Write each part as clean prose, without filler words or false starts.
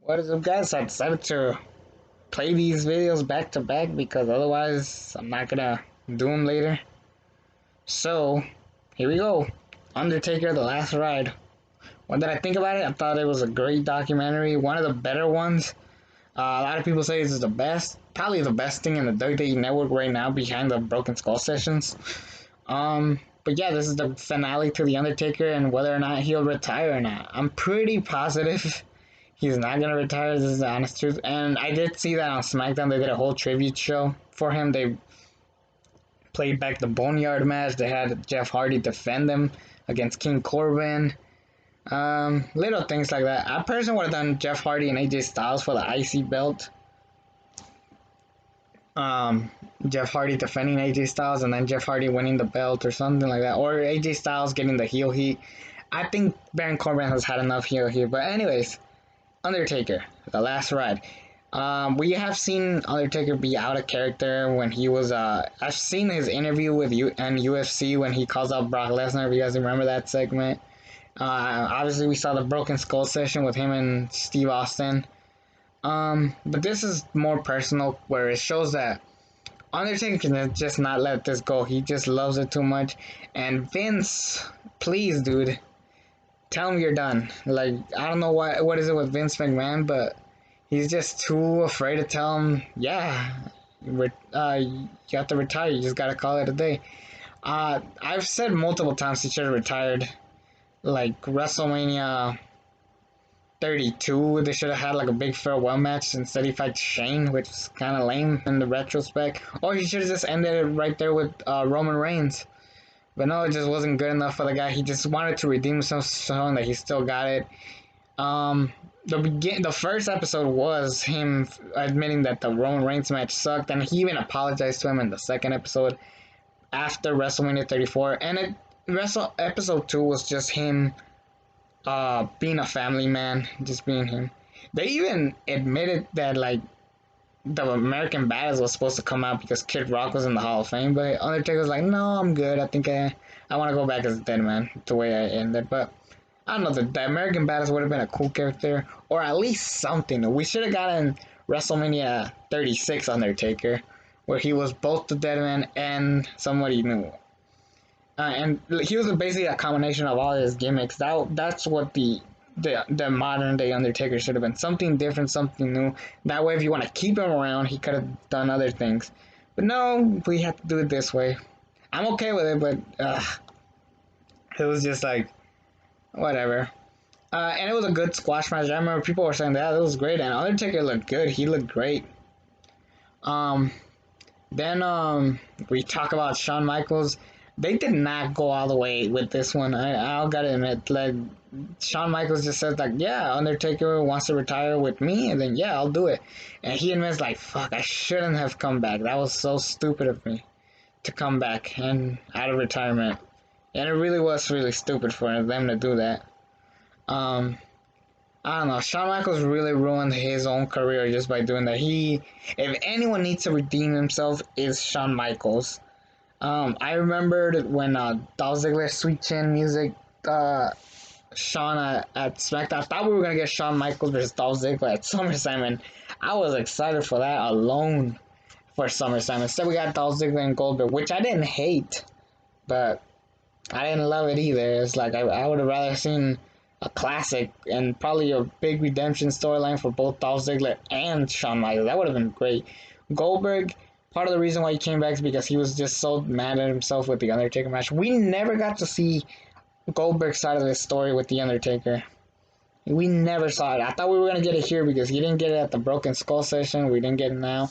What is up, guys? I decided to play these videos back to back because otherwise I'm not gonna do them later. So, here we go. Undertaker, The Last Ride. What did I think about it? I thought it was a great documentary, one of the better ones. A lot of people say this is the best, probably the best thing in the WWE Network right now behind the Broken Skull sessions. But yeah, this is the finale to The Undertaker and whether or not he'll retire or not. I'm pretty positive he's not gonna retire. This is the honest truth. And I did see that on SmackDown. They did a whole tribute show for him. They played back the Boneyard match. They had Jeff Hardy defend him against King Corbin. Little things like that. I personally would have done Jeff Hardy and AJ Styles for the IC belt. Um, Jeff Hardy defending AJ Styles and then Jeff Hardy winning the belt or something like that. Or AJ Styles getting the heel heat. I think Baron Corbin has had enough heel heat. But anyways, Undertaker, The Last Ride. We have seen Undertaker be out of character when he was. I've seen his interview with UFC when he calls out Brock Lesnar. If you guys remember that segment. Obviously, we saw the Broken Skull session with him and Steve Austin. But this is more personal, where it shows that Undertaker can just not let this go. He just loves it too much. And Vince, please, dude, tell him you're done. Like, I don't know what is it with Vince McMahon, but he's just too afraid to tell him, yeah, you have to retire. You just gotta call it a day. I've said multiple times he should have retired. Like WrestleMania 32, they should have had like a big farewell match. Instead, he fights Shane, which is kind of lame in the retrospect. Or he should have just ended it right there with Roman Reigns. But no, it just wasn't good enough for the guy. He just wanted to redeem himself, showing that he still got it. The first episode was him admitting that the Roman Reigns match sucked, and he even apologized to him in the second episode after WrestleMania 34. And episode 2 was just him being a family man, just being him. They even admitted that like the American Badass was supposed to come out because Kid Rock was in the Hall of Fame, but Undertaker was like, no, I'm good. I think I want to go back as a dead man, the way I ended. But I don't know, the American Badass would have been a cool character, or at least something. We should have gotten WrestleMania 36 Undertaker, where he was both the dead man and somebody new. And he was basically a combination of all his gimmicks. That's what the modern day Undertaker should have been. Something different, something new. That way, if you want to keep him around, he could have done other things. But no, we have to do it this way. I'm okay with it, but it was just like whatever. And it was a good squash match. I remember people were saying that it was great, and Undertaker looked good. He looked great. Um, then we talk about Shawn Michaels. They did not go all the way with this one. I'll gotta admit, like Shawn Michaels just says like, yeah, Undertaker wants to retire with me, and then yeah, I'll do it. And he admits like, fuck, I shouldn't have come back. That was so stupid of me to come back and out of retirement. And it really was really stupid for them to do that. Um, I don't know. Shawn Michaels really ruined his own career just by doing that. If anyone needs to redeem himself, is Shawn Michaels. I remembered when Dolph Ziggler Sweet Chin Music Shawn at SmackDown. I thought we were gonna get Shawn Michaels versus Dolph Ziggler at SummerSlam, and I was excited for that alone for SummerSlam. Instead, we got Dolph Ziggler and Goldberg, which I didn't hate, but I didn't love it either. It's like I would have rather seen a classic and probably a big redemption storyline for both Dolph Ziggler and Shawn Michaels. That would have been great. Goldberg, part of the reason why he came back is because he was just so mad at himself with the Undertaker match. We never got to see Goldberg's side of the story with the Undertaker. We never saw it. I thought we were gonna get it here because he didn't get it at the Broken Skull session. We didn't get it now,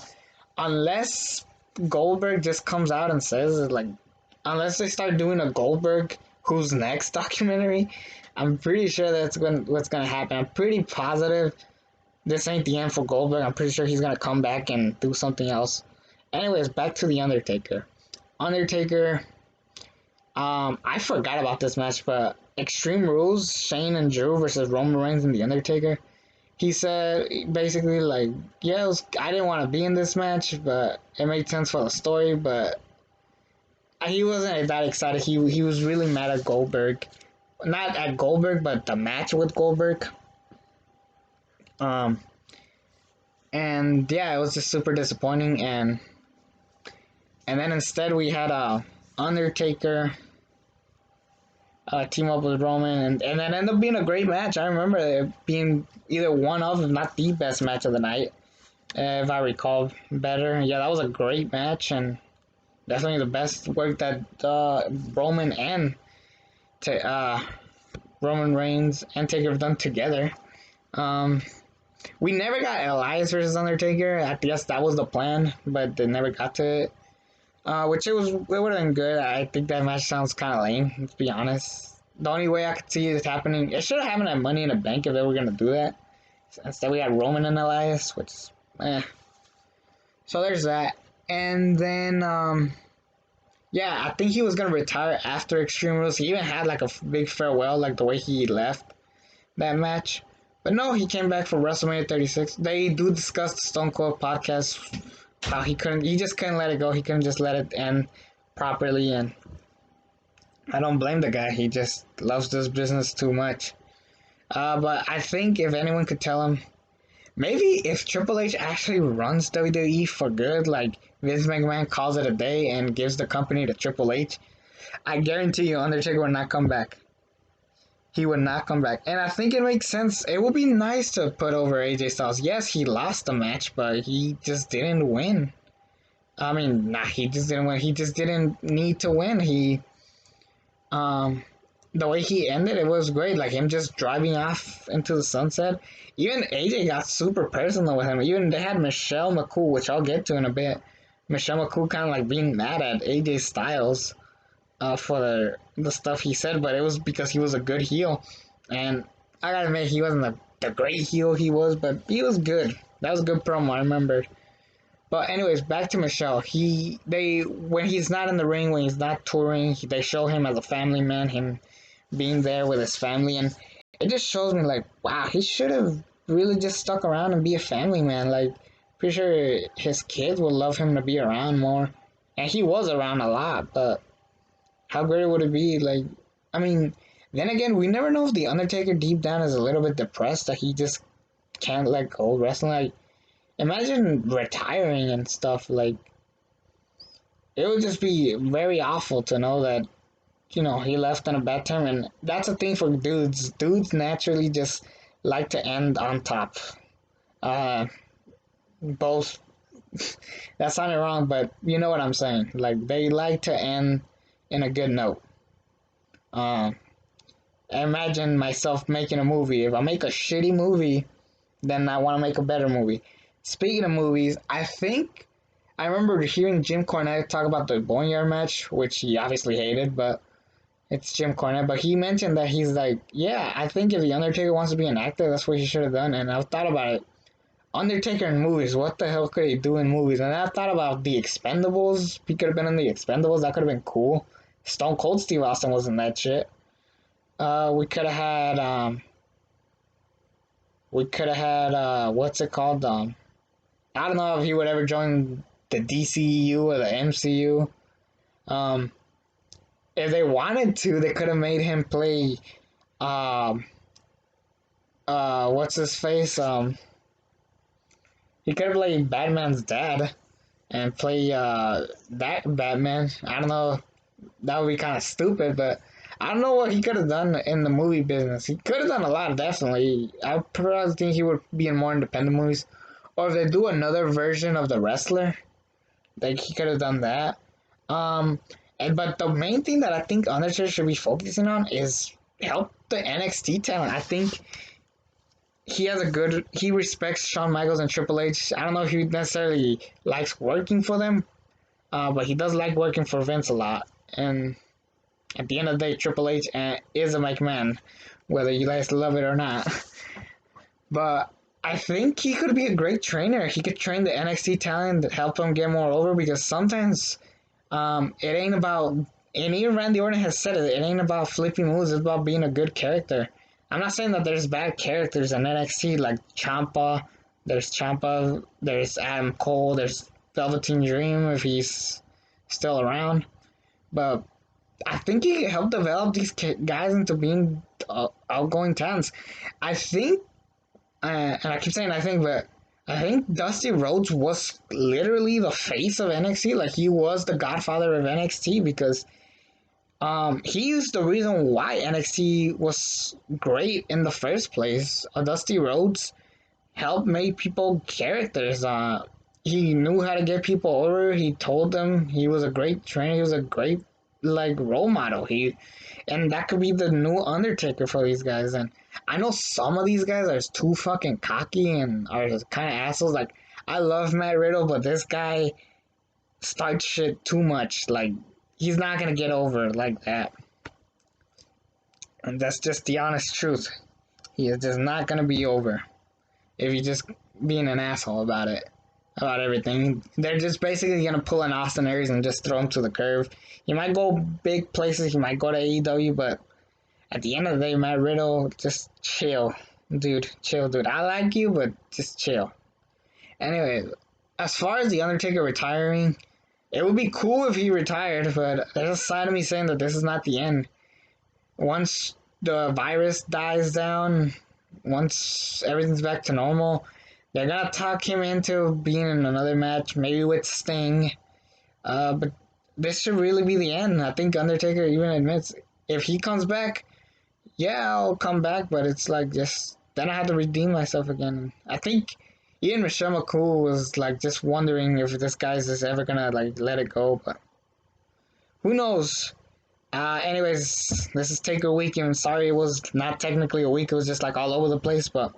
unless Goldberg just comes out and says it. Like, unless they start doing a Goldberg Who's Next documentary, I'm pretty sure what's gonna happen. I'm pretty positive this ain't the end for Goldberg. I'm pretty sure he's gonna come back and do something else. Anyways, back to the Undertaker. Undertaker. I forgot about this match, but Extreme Rules, Shane and Drew versus Roman Reigns and the Undertaker. He said basically like, yeah, I didn't want to be in this match, but it made sense for the story. But he wasn't that excited. He was really mad at Goldberg, not at Goldberg, but the match with Goldberg. Um, and yeah, it was just super disappointing. And then instead we had Undertaker team up with Roman, and that ended up being a great match. I remember it being either one of, if not the best match of the night, if I recall better. Yeah, that was a great match, and definitely the best work that Roman and uh, Roman Reigns and Taker have done together. Um, we never got Elias versus Undertaker. I guess that was the plan, but they never got to it. Which it would have been good. I think that match sounds kind of lame, to be honest. The only way I could see it happening, it should have happened at Money in the Bank if they were gonna do that. Instead, we had Roman and Elias, which is So there's that, and then yeah, I think he was gonna retire after Extreme Rules. He even had like a big farewell, like the way he left that match. But no, he came back for WrestleMania 36. They do discuss the Stone Cold podcast, how he just couldn't let it go. He couldn't just let it end properly, and I don't blame the guy. He just loves this business too much. But I think if anyone could tell him, maybe if Triple H actually runs WWE for good, like Vince McMahon calls it a day and gives the company to Triple H, I guarantee you Undertaker will not come back. He would not come back. And I think it makes sense. It would be nice to put over AJ Styles. Yes, he lost the match, but he just didn't win. I mean, nah, he just didn't win. He just didn't need to win. Um, the way he ended, it was great. Like him just driving off into the sunset. Even AJ got super personal with him. Even they had Michelle McCool, which I'll get to in a bit. Michelle McCool kind of like being mad at AJ Styles for the stuff he said, but it was because he was a good heel. And I gotta admit, he wasn't the great heel he was, but he was good. That was a good promo, I remember. But anyways, back to Michelle. They when he's not in the ring, when he's not touring, they show him as a family man, him being there with his family, and it just shows me like, wow, he should have really just stuck around and be a family man. Like, pretty sure his kids would love him to be around more, and he was around a lot. But how great would it be? Like, I mean, then again, we never know if the Undertaker deep down is a little bit depressed that he just can't let go of wrestling. Like, imagine retiring and stuff. Like, it would just be very awful to know that he left on a bad term, and that's a thing for dudes. Dudes naturally just like to end on top. Uh, both. That sounded wrong, but you know what I'm saying. Like they like to end in a good note. Uh, imagine myself making a movie. If I make a shitty movie, then I want to make a better movie. Speaking of movies, I remember hearing Jim Cornette talk about the Boneyard match, which he obviously hated, but it's Jim Cornette, but he mentioned that he's like, yeah, I think if The Undertaker wants to be an actor, that's what he should have done. And I've thought about it. Undertaker in movies, what the hell could he do in movies? And I've thought about The Expendables. He could have been in The Expendables. That could have been cool. Stone Cold Steve Austin was in that shit. We could have had, what's it called? I don't know if he would ever join the DCU or the MCU. Um, if they wanted to, they could have made him play um what's his face? He could have played Batman's dad and play that Batman. I don't know. That would be kind of stupid, but I don't know what he could have done in the movie business. He could have done a lot, definitely. I probably think he would be in more independent movies. Or if they do another version of the wrestler, like he could have done that. Um, but the main thing that I think Undertaker should be focusing on is help the NXT talent. I think he respects Shawn Michaels and Triple H. I don't know if he necessarily likes working for them, but he does like working for Vince a lot. And at the end of the day, Triple H is a McMahon, whether you guys love it or not. But I think he could be a great trainer. He could train the NXT talent, help them get more over, because sometimes it ain't about, and even Randy Orton has said it, it ain't about flipping moves, it's about being a good character. I'm not saying that there's bad characters in NXT like Ciampa, there's Adam Cole, there's Velveteen Dream if he's still around, but I think he can help develop these guys into being outgoing talents. I think And I keep saying I think, but I think Dusty Rhodes was literally the face of NXT. Like he was the godfather of NXT because he's the reason why NXT was great in the first place. Dusty Rhodes helped make people characters. He knew how to get people over. He told them he was a great trainer. He was a great like role model. And that could be the new Undertaker for these guys. And I know some of these guys are too fucking cocky and are kind of assholes. Like I love Matt Riddle, but this guy starts shit too much. Like he's not gonna get over like that. And that's just the honest truth. He is just not gonna be over if you just being an asshole about it, about everything. They're just basically gonna pull an Austin Aries and just throw him to the curve. He might go big places, he might go to AEW, but at the end of the day, Matt Riddle, just chill, dude. Chill, dude. I like you, but just chill. Anyway, as far as the Undertaker retiring, it would be cool if he retired, but there's a side of me saying that this is not the end. Once the virus dies down, once everything's back to normal, they're gonna talk him into being in another match, maybe with Sting. But this should really be the end. I think Undertaker even admits if he comes back, yeah, I'll come back, but it's like just then I have to redeem myself again. I think even Michelle McCool was like just wondering if this guy's just ever gonna like let it go, but who knows? Anyways, this is Taker Week, and sorry it was not technically a week, it was just like all over the place, but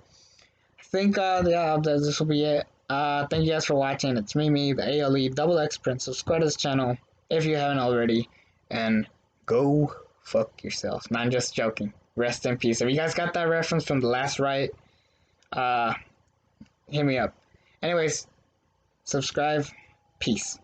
I think, yeah, this will be it. Thank you guys for watching. It's me, the ALE Double X Prince. Subscribe to this channel if you haven't already, and go fuck yourself. No, I'm just joking. Rest in peace. If you guys got that reference from the last right, uh, hit me up. Anyways, subscribe. Peace.